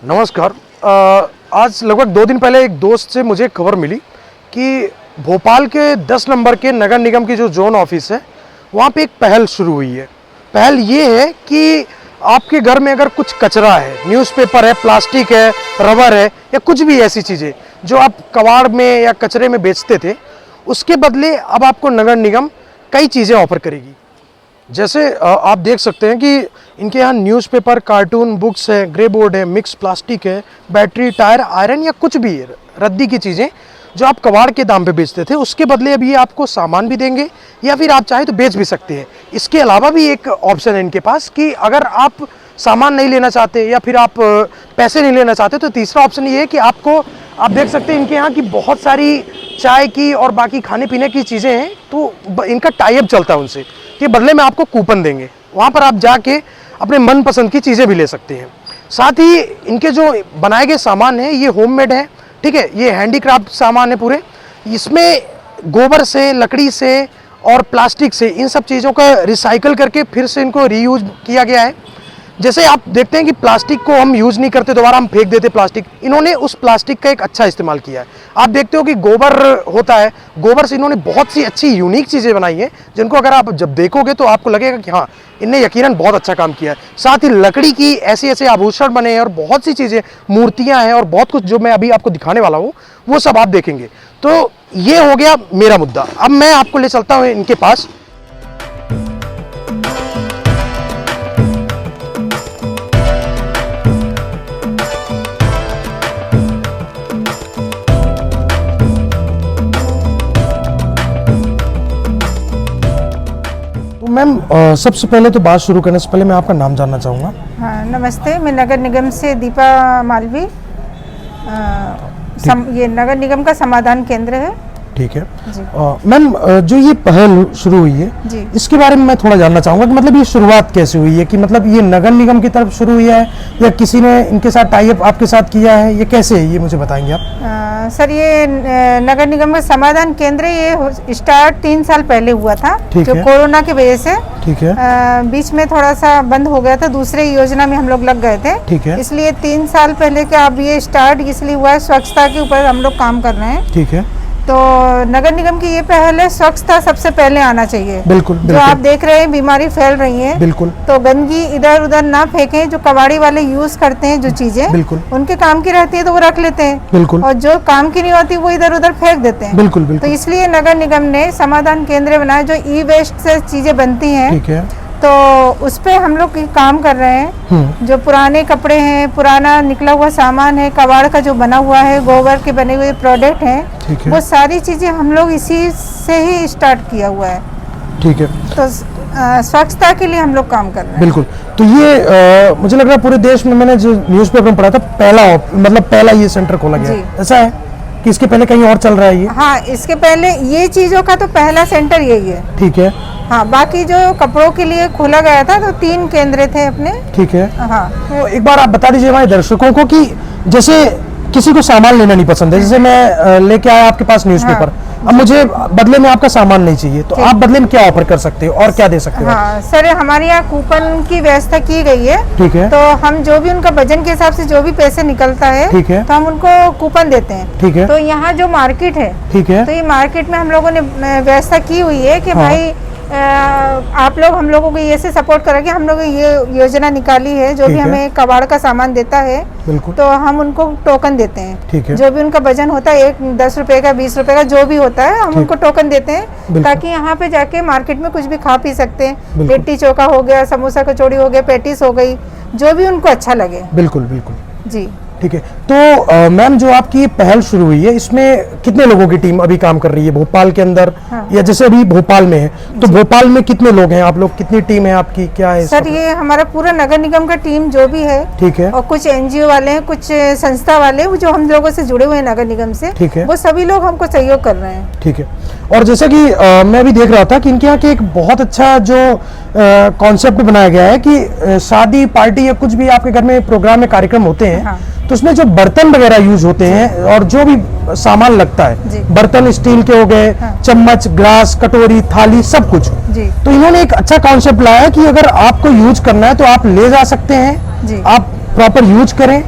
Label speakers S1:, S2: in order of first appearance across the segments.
S1: नमस्कार। आज लगभग 2 दिन पहले एक दोस्त से मुझे खबर मिली कि भोपाल के 10 नंबर के नगर निगम की जो जोन ऑफिस है वहाँ पे एक पहल शुरू हुई है। पहल ये है कि आपके घर में अगर कुछ कचरा है, न्यूज़पेपर है, प्लास्टिक है, रबर है या कुछ भी ऐसी चीज़ें जो आप कबाड़ में या कचरे में बेचते थे, उसके बदले अब आपको नगर निगम कई चीज़ें ऑफर करेगी। जैसे आप देख सकते हैं कि इनके यहाँ न्यूज़पेपर, कार्टून, बुक्स है, ग्रे बोर्ड है, मिक्स प्लास्टिक है, बैटरी, टायर, आयरन या कुछ भी रद्दी की चीज़ें जो आप कबाड़ के दाम पे बेचते थे, उसके बदले अभी आपको सामान भी देंगे या फिर आप चाहे तो बेच भी सकते हैं। इसके अलावा भी एक ऑप्शन है इनके पास कि अगर आप सामान नहीं लेना चाहते या फिर आप पैसे नहीं लेना चाहते तो तीसरा ऑप्शन ये है कि आप देख सकते हैं इनके यहाँ की बहुत सारी चाय की और बाकी खाने पीने की चीज़ें हैं, तो इनका टाई अप चलता है उनसे कि बदले में आपको कूपन देंगे, वहाँ पर आप जाके अपने मनपसंद की चीज़ें भी ले सकते हैं। साथ ही इनके जो बनाए गए सामान हैं ये होममेड है, ठीक है, ये हैंडीक्राफ्ट सामान है पूरे। इसमें गोबर से, लकड़ी से और प्लास्टिक से इन सब चीज़ों का रिसाइकल करके फिर से इनको रीयूज किया गया है। जैसे आप देखते हैं कि प्लास्टिक को हम यूज़ नहीं करते, दोबारा हम फेंक देते प्लास्टिक, इन्होंने उस प्लास्टिक का एक अच्छा इस्तेमाल किया है। आप देखते हो कि गोबर होता है, गोबर से इन्होंने बहुत सी अच्छी यूनिक चीज़ें बनाई हैं जिनको अगर आप जब देखोगे तो आपको लगेगा कि हाँ, इनने यकीनन बहुत अच्छा काम किया है। साथ ही लकड़ी की ऐसे ऐसे आभूषण बने हैं और बहुत सी चीज़ें, मूर्तियाँ हैं और बहुत कुछ जो मैं अभी आपको दिखाने वाला हूँ वो सब आप देखेंगे। तो ये हो गया मेरा मुद्दा। अब मैं आपको ले चलता हूँ इनके पास। मैम, सबसे पहले तो बात शुरू करने से पहले मैं आपका नाम जानना चाहूँगा।
S2: हाँ, नमस्ते। मैं नगर निगम से दीपा मालवी। ये नगर निगम का समाधान केंद्र है।
S1: ठीक है मैम, जो ये पहल शुरू हुई है इसके बारे में मैं थोड़ा जानना चाहूँगा कि मतलब ये शुरुआत कैसे हुई है, कि मतलब ये नगर निगम की तरफ शुरू हुई है या किसी ने इनके साथ टाई अप आपके साथ किया है, ये कैसे है, ये मुझे बताएंगे आप?
S2: सर, ये नगर निगम का समाधान केंद्र ये स्टार्ट 3 साल पहले हुआ था, जो कोरोना की वजह से
S1: ठीक है
S2: बीच में थोड़ा सा बंद हो गया था, दूसरे योजना में हम लोग लग गए थे।
S1: ठीक है,
S2: इसलिए 3 साल पहले का अब ये स्टार्ट इसलिए हुआ है, स्वच्छता के ऊपर हम लोग काम कर रहे हैं।
S1: ठीक है,
S2: तो नगर निगम की ये पहल है, स्वच्छता सबसे पहले आना चाहिए।
S1: बिल्कुल,
S2: जो आप देख रहे हैं बीमारी फैल रही है,
S1: बिल्कुल,
S2: तो गंदगी इधर उधर ना फेंकें। जो कबाड़ी वाले यूज करते हैं जो चीजें, बिल्कुल उनके काम की रहती है तो वो रख लेते हैं, बिल्कुल, और जो काम की नहीं होती वो इधर उधर फेंक देते हैं, बिल्कुल, बिल्कुल। तो इसलिए नगर निगम ने समाधान केंद्र बनाया, जो ई वेस्ट से चीजें बनती हैं, ठीक है, तो उस पे हम लोग काम कर रहे हैं। जो पुराने कपड़े हैं, पुराना निकला हुआ सामान है, कबाड़ का जो बना हुआ है, गोबर के बने हुए प्रोडक्ट हैं, वो सारी चीजें हम लोग इसी से ही स्टार्ट किया हुआ है। ठीक है, तो स्वच्छता के लिए हम लोग काम कर रहे हैं।
S1: बिल्कुल। तो ये मुझे लग रहा है पूरे देश में, मैंने जो न्यूज़पेपर में पढ़ा था, पहला ये सेंटर खोला गया, ऐसा है कि इसके पहले कहीं और चल रहा है ये?
S2: हाँ, इसके पहले ये चीजों का तो पहला सेंटर यही है। ठीक है। हाँ, बाकी जो कपड़ों के लिए खोला गया था तो 3 केंद्र थे अपने। ठीक है। हाँ, तो
S1: एक बार आप बता दीजिए हमारे दर्शकों को कि जैसे किसी को सामान लेना नहीं पसंद है, जैसे मैं लेके आया आपके पास न्यूज़पेपर, अब मुझे बदले में आपका सामान नहीं चाहिए, तो आप बदले में क्या ऑफर कर सकते हो और क्या दे सकते हो?
S2: हाँ सर, हमारे यहाँ कूपन की व्यवस्था की गई है। ठीक है। तो हम जो भी उनका वजन के हिसाब से जो भी पैसे निकलता है, ठीक है, तो हम उनको कूपन देते हैं। ठीक है। तो यहाँ जो मार्केट है, ठीक है, तो ये मार्केट में हम लोगों ने व्यवस्था की हुई है कि भाई आप लोग हम लोगों को ये से सपोर्ट करेंगे। हम लोग ये योजना निकाली है, जो भी हमें कबाड़ का सामान देता है तो हम उनको टोकन देते हैं। जो भी उनका वजन होता है, 10 रुपए का, 20 रुपए का, जो भी होता है, हम उनको टोकन देते हैं, ताकि यहाँ पे जाके मार्केट में कुछ भी खा पी सकते हैं। लिट्टी चोखा हो गया, समोसा कचौड़ी हो गया, पेटिस हो गई, जो भी उनको अच्छा लगे।
S1: बिल्कुल बिल्कुल
S2: जी।
S1: ठीक है। तो मैम, जो आपकी पहल शुरू हुई है इसमें कितने लोगों की टीम अभी काम कर रही है भोपाल के अंदर? हाँ। या जैसे अभी भोपाल में है तो भोपाल में कितने लोग हैं आप लोग, कितनी टीम है आपकी, क्या है?
S2: सर, ये हमारा पूरा नगर निगम का टीम जो भी है, ठीक है, और कुछ एनजीओ वाले हैं, कुछ संस्था वाले हैं जो हम लोगों से जुड़े हुए हैं नगर निगम से, ठीक है, वो सभी लोग हमको सहयोग कर रहे हैं। ठीक है।
S1: और जैसा कि मैं भी देख रहा था कि इनके यहाँ के एक बहुत अच्छा जो कॉन्सेप्ट बनाया गया है कि शादी, पार्टी या कुछ भी आपके घर में प्रोग्राम में कार्यक्रम होते हैं, हाँ, तो उसमें जो बर्तन वगैरह यूज होते हैं और जो भी सामान लगता है, बर्तन स्टील के हो गए, हाँ, चम्मच, ग्लास, कटोरी, थाली, सब कुछ, तो इन्होंने एक अच्छा कॉन्सेप्ट लाया कि अगर आपको यूज करना है तो आप ले जा सकते हैं, आप प्रॉपर यूज करें,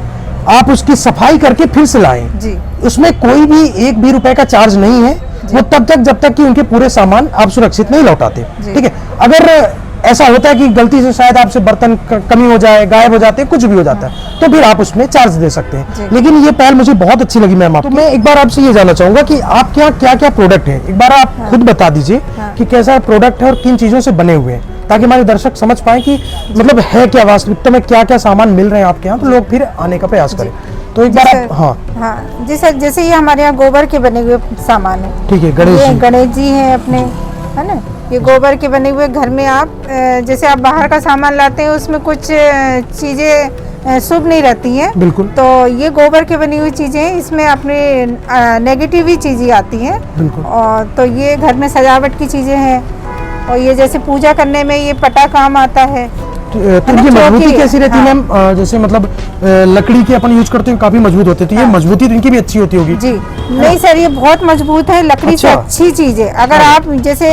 S1: आप उसकी सफाई करके फिर से लाएं।
S2: जी।
S1: उसमें कोई भी एक भी रुपए का चार्ज नहीं है, वो तब तक जब तक कि उनके पूरे सामान आप सुरक्षित नहीं लौटाते। ठीक है, अगर ऐसा होता है कि गलती से शायद आपसे बर्तन कमी हो जाए, गायब हो जाते हैं, कुछ भी हो जाता है, तो फिर आप उसमें चार्ज दे सकते हैं। लेकिन ये पहल मुझे बहुत अच्छी लगी मैम। तो मैं एक बार आपसे ये जानना चाहूंगा कि आपके यहाँ क्या क्या प्रोडक्ट है, एक बार आप खुद बता दीजिए कि कैसा प्रोडक्ट है और किन चीजों से बने हुए हैं, ताकि हमारे दर्शक समझ पाए कि मतलब है क्या वास्तविकता में, क्या क्या सामान मिल रहे हैं आपके यहाँ, तो लोग फिर आने का प्रयास करें। तो एक बार आप
S2: हाँ जी सर, जैसे ये हमारे यहाँ गोबर के बने हुए सामान है।
S1: ठीक है,
S2: गणेश जी हैं अपने, है ना, ये गोबर के बने हुए। घर में आप जैसे आप बाहर का सामान लाते हैं उसमें कुछ चीजें शुभ नहीं रहती हैं,
S1: बिल्कुल,
S2: तो ये गोबर के बनी हुई चीजें, इसमें अपने नेगेटिव ही चीजें आती हैं,
S1: बिल्कुल।
S2: और तो ये घर में सजावट की चीजें हैं, और ये जैसे पूजा करने में ये पटा काम आता है।
S1: तो इनकी मजबूती कैसी रहती है मैम? जैसे मतलब लकड़ी की अपन यूज करते हैं, काफी मजबूत होती है, तो ये मजबूती तो इनकी भी अच्छी होती होगी।
S2: जी नहीं सर, ये बहुत मजबूत है, लकड़ी से अच्छी चीज है। अगर आप जैसे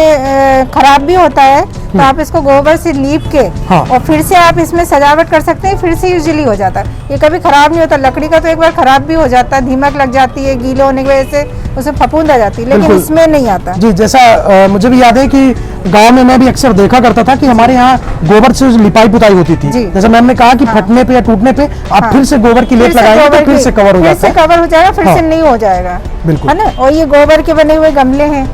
S2: खराब भी होता है तो आप इसको गोबर से लीप के और फिर से आप इसमें सजावट कर सकते हैं, फिर से यूजली हो जाता है, ये कभी खराब नहीं होता। लकड़ी का तो एक बार खराब भी हो जाता है, दीमक लग जाती है, गीले होने की वजह से उसमें फफूंद आ जाती है, लेकिन इसमें नहीं आता।
S1: जी, जैसा मुझे भी याद है कि गांव में मैं भी अक्सर देखा करता था कि हमारे यहाँ गोबर से लिपाई पुताई होती थी। जैसे मैम ने कहा कि फटने पे या टूटने पे आप फिर से गोबर की लेप लगाएंगे तो फिर से कवर हो जाता है,
S2: कवर हो जाएगा, फिर से नहीं हो जाएगा,
S1: बिल्कुल,
S2: है ना। और ये गोबर के बने हुए गमले हैं,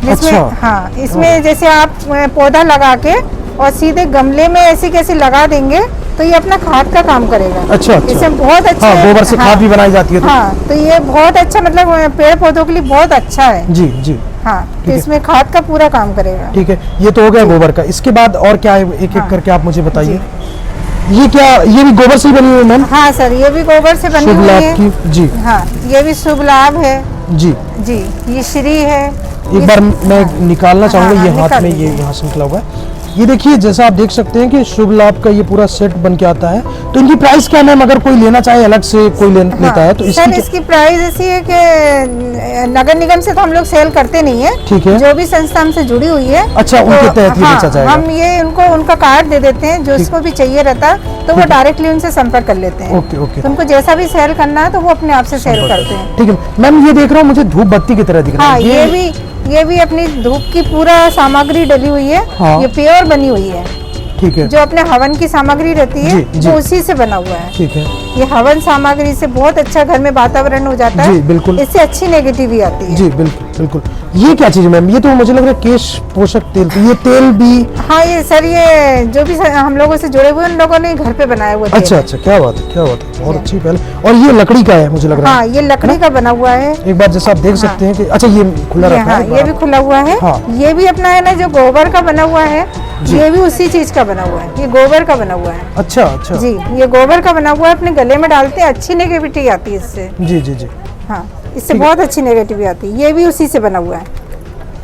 S2: जिसमें हाँ, इसमें जैसे आप पौधा लगा के और सीधे गमले में ऐसी कैसी लगा देंगे तो ये अपना खाद का काम करेगा।
S1: अच्छा,
S2: इसमें बहुत अच्छा,
S1: गोबर से खाद भी बनाई जाती है।
S2: तो ये बहुत अच्छा, मतलब पेड़ पौधों के लिए बहुत अच्छा है।
S1: जी जी,
S2: हाँ, तो इसमें खाद का पूरा काम करेगा।
S1: ठीक है, ये तो हो गया गोबर का। इसके बाद और क्या है, एक एक करके आप मुझे बताइए। ये क्या, ये भी गोबर से बनी हुई है मैम?
S2: हाँ सर, ये भी गोबर से बनी हुई है।
S1: जी
S2: हाँ, ये भी शुभ लाभ है।
S1: जी
S2: जी, ये श्री है।
S1: एक बार मैं निकालना चाहूंगा, ये हाथ में ये यहाँ से निकला हुआ है। ये देखिए, जैसा आप देख सकते हैं कि शुभ लाभ का ये पूरा सेट बन के आता है। तो इनकी प्राइस क्या है मैम, अगर कोई लेना चाहे, अलग से कोई लेता है तो
S2: इसकी प्राइस ऐसी है कि नगर निगम से तो हम लोग सेल करते नहीं है।
S1: ठीक है,
S2: जो भी संस्था हमसे जुड़ी हुई है,
S1: अच्छा, उनके तहत ये बेचा जाएगा।
S2: हम ये उनका कार्ड दे देते हैं, जो इसको भी चाहिए रहता है तो वो डायरेक्टली उनसे संपर्क कर लेते हैं।
S1: ओके ओके,
S2: तो उनको जैसा भी सेल करना है तो वो अपने आप से सेल करते हैं।
S1: ठीक है मैम, ये देख रहा हूँ मुझे धूप बत्ती की तरह दिख रहा है।
S2: ये भी अपनी धूप की पूरा सामग्री डली हुई है। ये प्योर बनी हुई है।
S1: ठीक है,
S2: जो अपने हवन की सामग्री रहती है वो उसी से बना हुआ है।
S1: ठीक है,
S2: ये हवन सामग्री से बहुत अच्छा घर में वातावरण हो जाता है।
S1: जी बिल्कुल,
S2: इससे अच्छी नेगेटिविटी आती है।
S1: जी बिल्कुल बिल्कुल। ये क्या चीज है मैम? ये तो मुझे लग रहा है केश पोषक तेल, तो ये तेल भी?
S2: हाँ, ये सर, ये जो भी हम लोगों से जुड़े हुए उन लोगों ने घर पे बनाया हुआ।
S1: अच्छा अच्छा, क्या बात है, क्या बात है, बहुत अच्छी पहल। और ये लकड़ी का है मुझे लग रहा है।
S2: हाँ, ये लकड़ी का बना हुआ है।
S1: एक बार जैसा आप देख सकते हैं कि अच्छा, ये खुला रखा है।
S2: ये भी खुला हुआ है। ये भी अपना है ना, जो गोबर का बना हुआ है, ये भी उसी चीज का बना हुआ है। ये गोबर का बना हुआ है।
S1: अच्छा अच्छा
S2: जी, ये गोबर का बना हुआ है, अपने गले में डालते हैं, अच्छी नेगेटिविटी आती है इससे।
S1: जी जी जी,
S2: हाँ, इससे बहुत अच्छी नेगेटिविटी आती है। ये भी उसी से बना हुआ है।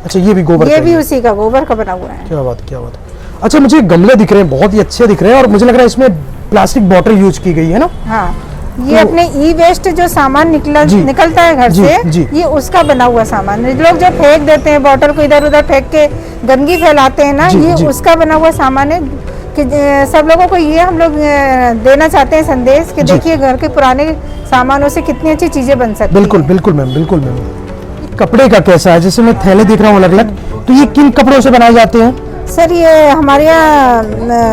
S1: अच्छा, ये भी गोबर,
S2: ये भी उसी का गोबर का बना हुआ है।
S1: क्या बात, क्या बात। अच्छा, मुझे गमले दिख रहे हैं, बहुत ही अच्छे दिख रहे हैं, और मुझे लग रहा है इसमें प्लास्टिक बॉटल यूज की गई है ना?
S2: हाँ, ये अपने ई वेस्ट जो सामान निकलता है घर से, ये उसका बना हुआ सामान। लोग जो फेंक देते हैं बॉटल को, इधर उधर फेंक के गंदगी फैलाते हैं ना, ये उसका बना हुआ सामान है। कि सब लोगों को ये हम लोग देना चाहते हैं संदेश कि देखिए, घर के पुराने सामानों से कितनी अच्छी चीजें बन सकती हैं।
S1: बिल्कुल बिल्कुल मैम, बिल्कुल मैम। कपड़े का कैसा है? जैसे मैं थैले देख रहा हूँ अलग अलग, तो ये किन कपड़ों से बनाए जाते हैं?
S2: सर, ये हमारे यहाँ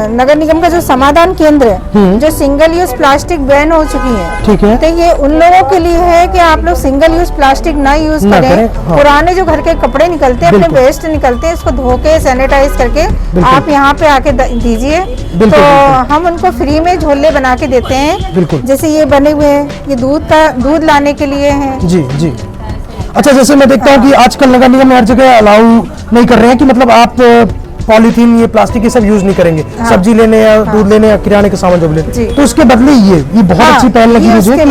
S2: नगर निगम का जो समाधान केंद्र है, जो सिंगल यूज प्लास्टिक बैन हो चुकी है।
S1: ठीक है,
S2: तो ये उन लोगों के लिए है कि आप लोग सिंगल यूज प्लास्टिक ना यूज करें। पुराने जो घर के कपड़े निकलते हैं, अपने वेस्ट निकलते हैं, इसको धो के सैनिटाइज करके आप यहाँ पे आके दीजिए, तो हम उनको फ्री में झोले बना के देते हैं। जैसे ये बने हुए हैं, ये दूध लाने के लिए है।
S1: जी जी। अच्छा, जैसे मैं देखता हूँ कि आजकल नगर निगम हर जगह अलाउ नहीं कर रहे हैं कि मतलब आप पॉलीथीन, ये प्लास्टिक, ये सब यूज नहीं करेंगे। सब्जी लेने या दूध लेने या किराने के सामान जब लेने, तो उसके बदले ये बहुत अच्छी पहल लगी मुझे कि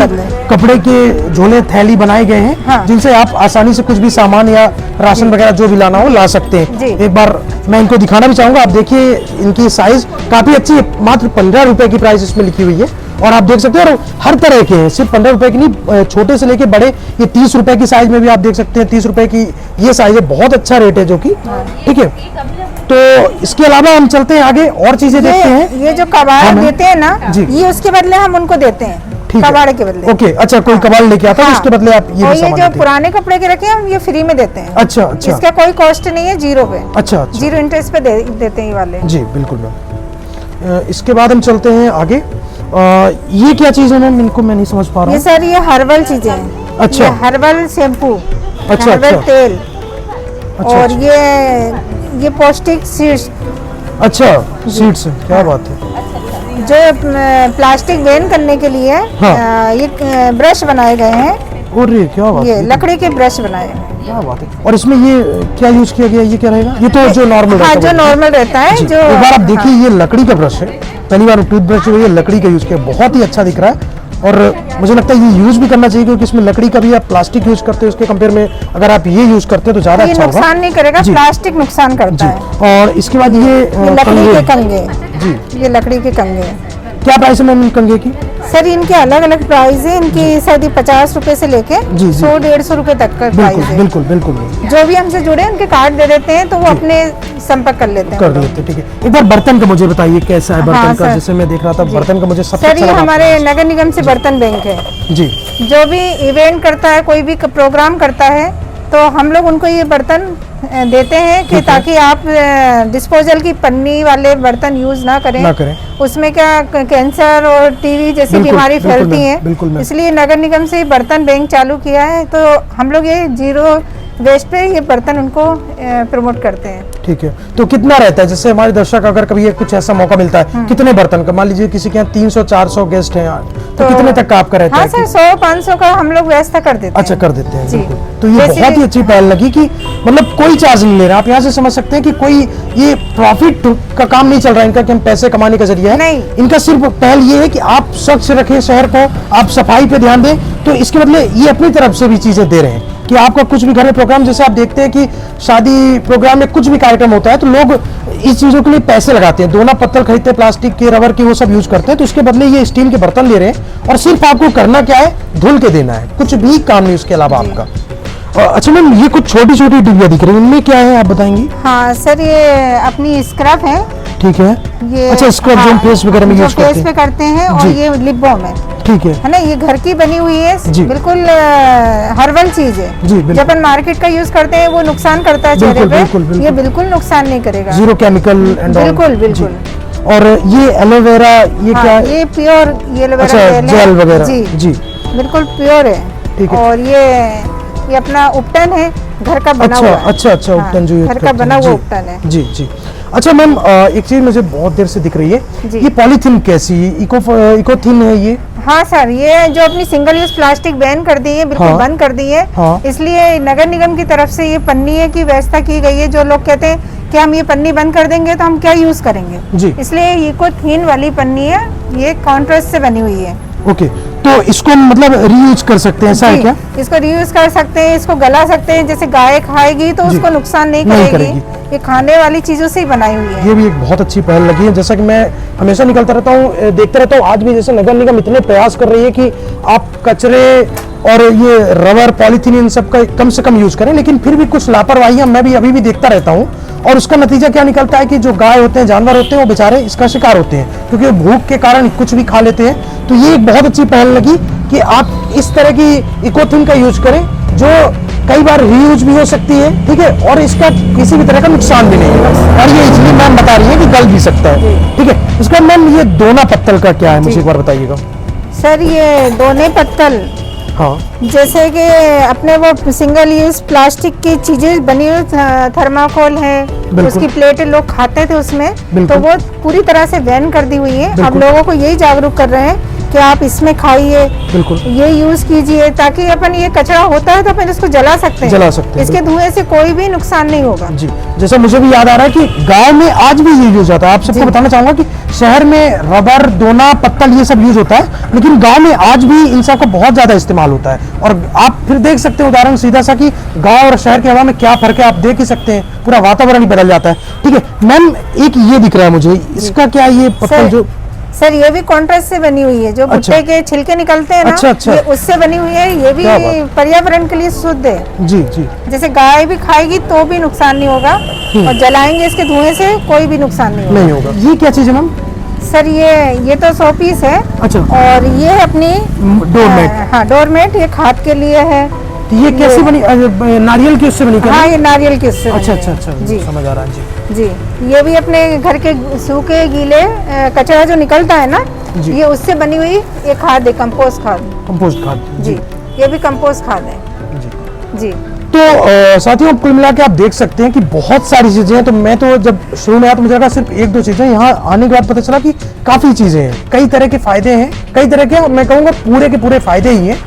S1: कपड़े के झोले, थैली बनाए गए हैं, जिनसे आप आसानी से कुछ भी सामान या राशन वगैरह जो भी लाना हो ला सकते हैं। एक बार मैं इनको दिखाना भी चाहूंगा। आप देखिए, इनकी साइज काफी अच्छी है, मात्र 15 रुपए की प्राइस इसमें लिखी हुई है, और आप देख सकते हैं, और हर तरह के हैं, सिर्फ 15 रुपए की नहीं, छोटे से लेके बड़े, ये 30 रुपए की साइज में भी आप देख सकते हैं। 30 रुपए की ये साइज है, बहुत अच्छा रेट है जो कि ठीक है। तो इसके अलावा हम चलते हैं आगे और चीजें देखते हैं।
S2: ये जो कबाड़ देते हैं ना, ये उसके बदले हम उनको देते हैं। कबाड़ के बदले।
S1: ओके, अच्छा, कोई कबाड़ लेके आता है उसके बदले आप ये
S2: और ये जो पुराने कपड़े के रखे हैं हम ये फ्री में देते हैं।
S1: अच्छा अच्छा,
S2: इसका कोई कॉस्ट नहीं है, 0 पे।
S1: अच्छा,
S2: 0 इंटरेस्ट पे देते हैं ये वाले।
S1: जी बिल्कुल मैम। इसके बाद हम चलते हैं आगे। ये क्या चीज है मैम, इनको मैं नहीं समझ पा रहा हूँ।
S2: ये सर ये हर्बल चीजें हैं।
S1: अच्छा,
S2: हर्बल शैम्पू,
S1: अच्छा,
S2: हर्बल तेल,
S1: अच्छा,
S2: और ये पौष्टिक सीड्स।
S1: अच्छा, सीड्स, क्या बात है।
S2: जो प्लास्टिक बैन करने के लिए ये ब्रश बनाए गए हैं।
S1: और ये क्या बात
S2: ये
S1: है,
S2: लकड़ी के ब्रश बनाए हैं।
S1: क्या बात है। और इसमें ये क्या यूज किया गया, ये क्या रहेगा? ये तो जो नॉर्मल
S2: हाँ, जो नॉर्मल रहता है। जो
S1: एक बार आप देखिए, ये लकड़ी का ब्रश है, पहली बार टूथब्रश जो है ये लकड़ी का यूज किया, बहुत ही अच्छा दिख रहा है। और मुझे लगता है ये यूज भी करना चाहिए, क्योंकि इसमें लकड़ी का भी आप प्लास्टिक यूज करते हो उसके कंपेयर में अगर आप ये यूज करते हो तो ज्यादा अच्छा होगा।
S2: नुकसान नहीं करेगा, प्लास्टिक नुकसान करता है।
S1: और इसके बाद ये
S2: लकड़ी के कंगे।
S1: जी,
S2: ये लकड़ी के कंगे।
S1: क्या प्राइस है मैम इन कंगे की?
S2: सर इनके अलग अलग प्राइस है। इनकी सर 50 रुपए से लेके 100-150 रुपए तक का प्राइस है।
S1: बिल्कुल बिल्कुल।
S2: जो भी हमसे जुड़े उनके कार्ड दे देते हैं, तो वो अपने संपर्क कर लेते हैं।
S1: ठीक है। एक बार बर्तन का मुझे बताइए, कैसा है बर्तन का? जैसे मैं देख रहा था बर्तन का, मुझे सबसे
S2: सर ये हमारे नगर निगम से बर्तन बैंक है
S1: जी।
S2: जो भी इवेंट करता है, कोई भी प्रोग्राम करता है, तो हम लोग उनको ये बर्तन देते हैं कि ताकि आप डिस्पोजल की पन्नी वाले बर्तन यूज ना करें। उसमें क्या कैंसर और टीबी जैसी बीमारी फैलती है। इसलिए नगर निगम से बर्तन बैंक चालू किया है। तो हम लोग ये 0 वेस्ट पे ये बर्तन उनको प्रमोट करते हैं। ठीक है।
S1: तो कितना रहता है, जैसे हमारे दर्शक अगर कभी कुछ ऐसा मौका मिलता है, कितने बर्तन का, मान लीजिए किसी के यहाँ 300-400 गेस्ट हैं, तो कितने तक का आपका रहता है?
S2: हाँ सर, 100-500 का हम लोग व्यवस्था कर देते हैं।
S1: अच्छा, कर देते हैं जी। तो ये बहुत ही अच्छी पहल लगी कि मतलब कोई चार्ज नहीं ले रहा। आप यहाँ से समझ सकते हैं कि कोई ये प्रॉफिट का काम नहीं चल रहा है इनका, कि हम पैसे कमाने का जरिया है
S2: नहीं।
S1: इनका सिर्फ पहल ये है कि आप स्वच्छ रखें शहर को, आप सफाई पे ध्यान दें। तो इसके बदले ये अपनी तरफ से भी चीजें दे रहे हैं कि आपका कुछ भी घर में प्रोग्राम, जैसे आप देखते हैं कि शादी प्रोग्राम में कुछ भी कार्यक्रम होता है तो लोग इस चीजों के लिए पैसे लगाते हैं, दोना पत्थर खरीदते हैं, प्लास्टिक के, रबर के, वो सब यूज करते हैं। तो उसके बदले ये स्टील के बर्तन ले रहे हैं और सिर्फ आपको करना क्या है, धुल के देना है, कुछ भी काम नहीं उसके अलावा आपका। अच्छा मैम, ये कुछ छोटी छोटी डिब्बियां दिख रही हैं, इनमें क्या है आप बताएंगी?
S2: हाँ सर, ये अपनी स्क्रब है।
S1: ठीक है।
S2: ये
S1: अच्छा, स्क्रब जो फेस वगैरह में यूज करते हैं,
S2: फेस पे करते हैं। और ये लिप बाम है।
S1: ठीक है
S2: ना, ये घर की बनी हुई है, बिल्कुल हर्बल चीज है। जब अपन मार्केट का यूज करते हैं वो नुकसान करता है चेहरे पे, ये बिल्कुल नुकसान नहीं करेगा।
S1: 0 केमिकल एंड
S2: बिल्कुल बिल्कुल।
S1: और ये एलोवेरा, ये क्या?
S2: ये प्योर एलोवेरा
S1: जेल वगैरह जी
S2: बिल्कुल प्योर है। और ये अपना उपटन है, घर का बना हुआ।
S1: अच्छा, उपटन जो
S2: घर का बना हुआ उपटन है।
S1: जी जी। अच्छा मैम, एक चीज मुझे बहुत देर से दिख रही है, ये पॉलीथीन कैसी, इकोथीन है ये?
S2: हाँ सर, ये जो अपनी सिंगल यूज प्लास्टिक बैन कर दी है, बिल्कुल बंद कर दी है। इसलिए नगर निगम की तरफ से ये पन्नी की व्यवस्था की गई है। जो लोग कहते हैं कि हम ये पन्नी बंद कर देंगे तो हम क्या यूज करेंगे जी। इसलिए इकोथीन वाली पन्नी है, ये कॉन्ट्रास्ट से बनी हुई है।
S1: ओके, तो इसको मतलब रीयूज कर सकते हैं, ऐसा है क्या?
S2: इसको रीयूज कर सकते हैं, इसको गला सकते हैं। जैसे गाय खाएगी तो उसको नुकसान नहीं करेगी। ये खाने वाली चीजों से ही बनाई हुई है।
S1: ये भी एक बहुत अच्छी पहल लगी है। जैसा कि मैं हमेशा निकलता रहता हूँ, देखता रहता हूँ, आज भी जैसे नगर निगम इतने प्रयास कर रही है कि आप कचरे और ये रबर, पॉलीथीन, इन सब का कम से कम यूज करें, लेकिन फिर भी कुछ लापरवाहियां मैं भी अभी भी देखता रहता हूँ। और उसका नतीजा क्या निकलता है कि जो गाय होते हैं, जानवर होते हैं, वो बेचारे इसका शिकार होते हैं, क्योंकि भूख के कारण कुछ भी खा लेते हैं। तो ये एक बहुत अच्छी पहल लगी कि आप इस तरह की इकोथीन का यूज करें, जो कई बार रीयूज भी हो सकती है, ठीक है, और इसका किसी भी तरह का नुकसान भी नहीं है। और ये इसलिए मैम बता रही है कि गल भी सकता है, ठीक है। इसका मैम ये दोना पत्तल का क्या है, मुझे एक बार बताइएगा।
S2: सर ये दोने पत्तल,
S1: हाँ,
S2: जैसे कि अपने वो सिंगल यूज प्लास्टिक की चीजें बनी हुई, थर्माकोल है, उसकी प्लेटें लोग खाते थे उसमें, तो वो पूरी तरह से बैन कर दी हुई है। अब लोगों को यही जागरूक कर रहे हैं कि आप इसमें खाइए, ये यूज कीजिए, ताकि अपन ये कचरा होता है तो अपन इसको जला सकते हैं। इसके धुएं से कोई भी नुकसान नहीं होगा
S1: जी। जैसा मुझे भी याद आ रहा है कि गांव में आज भी ये यूज होता है। आप सबको बताना चाहूंगा कि शहर में रबर, दोना, पत्तल ये सब यूज होता है, लेकिन गांव में आज भी इन सब का बहुत ज्यादा इस्तेमाल होता है। और आप फिर देख सकते हैं उदाहरण सीधा सा कि गांव और शहर की हवा में क्या फर्क है, आप देख ही सकते हैं, पूरा वातावरण ही बदल जाता है। ठीक है मैम, एक ये दिख रहा है मुझे, इसका क्या, ये पत्तल जो?
S2: सर ये भी कॉन्ट्रास्ट से बनी हुई है, जो भुट्टे के छिलके निकलते हैं ना, ये उससे बनी हुई है। ये भी पर्यावरण के लिए शुद्ध है
S1: जी जी।
S2: जैसे गाय भी खाएगी तो भी नुकसान नहीं होगा, और जलाएंगे इसके धुएं से कोई भी नुकसान नहीं होगा।
S1: ये क्या चीज है मैम?
S2: सर ये तो 100 पीस है।
S1: अच्छा।
S2: और ये है अपनी
S1: डोरमेट।
S2: हाँ डोरमेट, ये खाद के लिए है।
S1: तो ये कैसे बनी? नारियल की उससे बनी क्या?
S2: हाँ ये नारियल की उससे
S1: अच्छा
S2: बनी है।
S1: अच्छा अच्छा
S2: जी
S1: समझ आ रहा है
S2: जी। ये भी अपने घर के सूखे गीले कचरा जो निकलता है ना,
S1: जी।
S2: ये उससे बनी हुई ये खाद है, कंपोस्ट खाद।
S1: कंपोस्ट खाद
S2: जी ये भी कंपोस्ट खाद है
S1: जी।
S2: जी।
S1: तो साथियों कुल मिला के आप देख सकते हैं कि बहुत सारी चीजें हैं। तो मैं तो जब शुरू में आया तो मुझे लगा सिर्फ एक दो चीजें, यहाँ आने के बाद पता चला कि काफी चीजें हैं, कई तरह के फायदे हैं, कई तरह के मैं कहूँगा पूरे के पूरे फायदे ही हैं।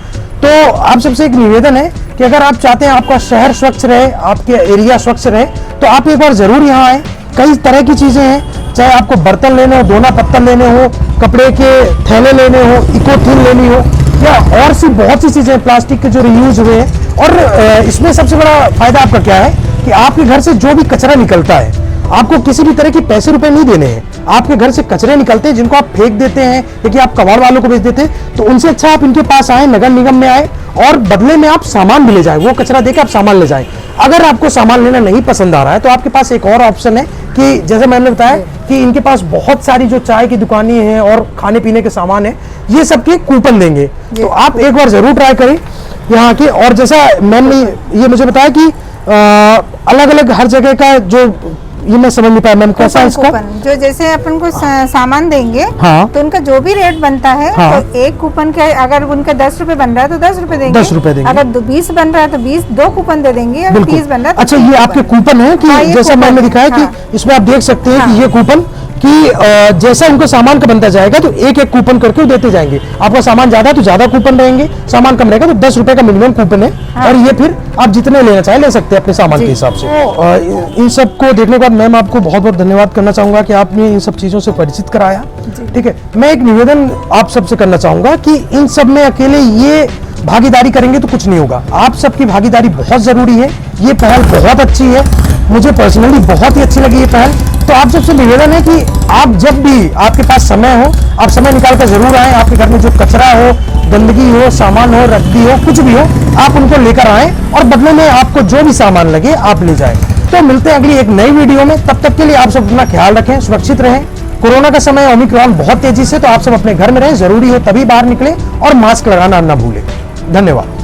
S1: तो आप सबसे एक निवेदन है कि अगर आप चाहते हैं आपका शहर स्वच्छ रहे, आपके एरिया स्वच्छ रहे, तो आप एक बार जरूर यहाँ आए। कई तरह की चीजें हैं, चाहे आपको बर्तन लेने हो, दोना पत्तल लेने हो, कपड़े के थैले लेने हो, इकोथिन लेनी हो, या और सी बहुत सी चीजें, प्लास्टिक के जो रियूज हुए हैं। और इसमें सबसे बड़ा फायदा आपका क्या है कि आपके घर से जो भी कचरा निकलता है, आपको किसी भी तरह के पैसे रुपए नहीं देने हैं। आपके घर से कचरे निकलते हैं जिनको आप फेंक देते हैं या कि आप कबाड़ वालों को बेच देते हैं, तो उनसे अच्छा आप इनके पास आए, नगर निगम में आए, और बदले में आप सामान भी ले जाए। वो कचरा देके आप सामान ले जाए। अगर आपको सामान लेना नहीं पसंद आ रहा है तो आपके पास एक और ऑप्शन है कि जैसे मैंने बताया कि इनके पास बहुत सारी जो चाय की दुकानें हैं और खाने पीने के सामान है, ये सबके कूपन देंगे। तो आप एक बार जरूर ट्राई करें यहाँ के। और जैसा मैंने ये मुझे बताया कि अलग अलग हर जगह का जो, ये मैं समझ नहीं पाया मैम कैसा इसका,
S2: जो जैसे अपन को सामान देंगे,
S1: हाँ।
S2: तो उनका जो भी रेट बनता है,
S1: हाँ।
S2: तो एक कूपन के अगर उनका 10 रुपए बन रहा है तो 10 रुपए देंगे।
S1: 10 रुपए देंगे।
S2: अगर 20 बन रहा है तो 20, 2 कूपन दे देंगे। अगर 30 बन रहा है तो
S1: अच्छा, ये आपके कूपन है कि
S2: हाँ,
S1: जैसा मैंने दिखाया
S2: हाँ।
S1: कि इसमें आप देख सकते हैं
S2: हाँ।
S1: कि ये कूपन कि जैसा उनको सामान का बनता जाएगा तो एक एक कूपन करके वो देते जाएंगे। आपका सामान ज्यादा है तो ज्यादा कूपन रहेंगे, सामान कम रहेगा तो 10 रुपए का मिनिमम कूपन है।
S2: हाँ।
S1: और ये फिर आप जितने लेना चाहे ले सकते हैं अपने सामान के हिसाब से। इन सब को देखने के बाद मैम आपको बहुत बहुत धन्यवाद करना चाहूंगा कि आपने इन सब चीजों से परिचित कराया। ठीक है, मैं एक निवेदन आप सबसे करना चाहूंगा कि इन सब में अकेले ये भागीदारी करेंगे तो कुछ नहीं होगा। आप सबकी भागीदारी बहुत जरूरी है। ये पहल बहुत अच्छी है, मुझे पर्सनली बहुत ही अच्छी लगी ये पहल। तो आप सबसे निवेदन है कि आप जब भी आपके पास समय हो, आप समय निकाल कर जरूर आएं। आपके घर में जो कचरा हो, गंदगी हो, सामान हो, रद्दी हो, कुछ भी हो, आप उनको लेकर आएं और बदले में आपको जो भी सामान लगे आप ले जाएं। तो मिलते हैं अगली एक नई वीडियो में। तब तक के लिए आप सब अपना ख्याल रखें, सुरक्षित रहें। कोरोना का समय, ओमिक्रॉन बहुत तेजी से, तो आप सब अपने घर में रहें। जरूरी हो तभी बाहर निकलें और मास्क लगाना ना भूलें। धन्यवाद।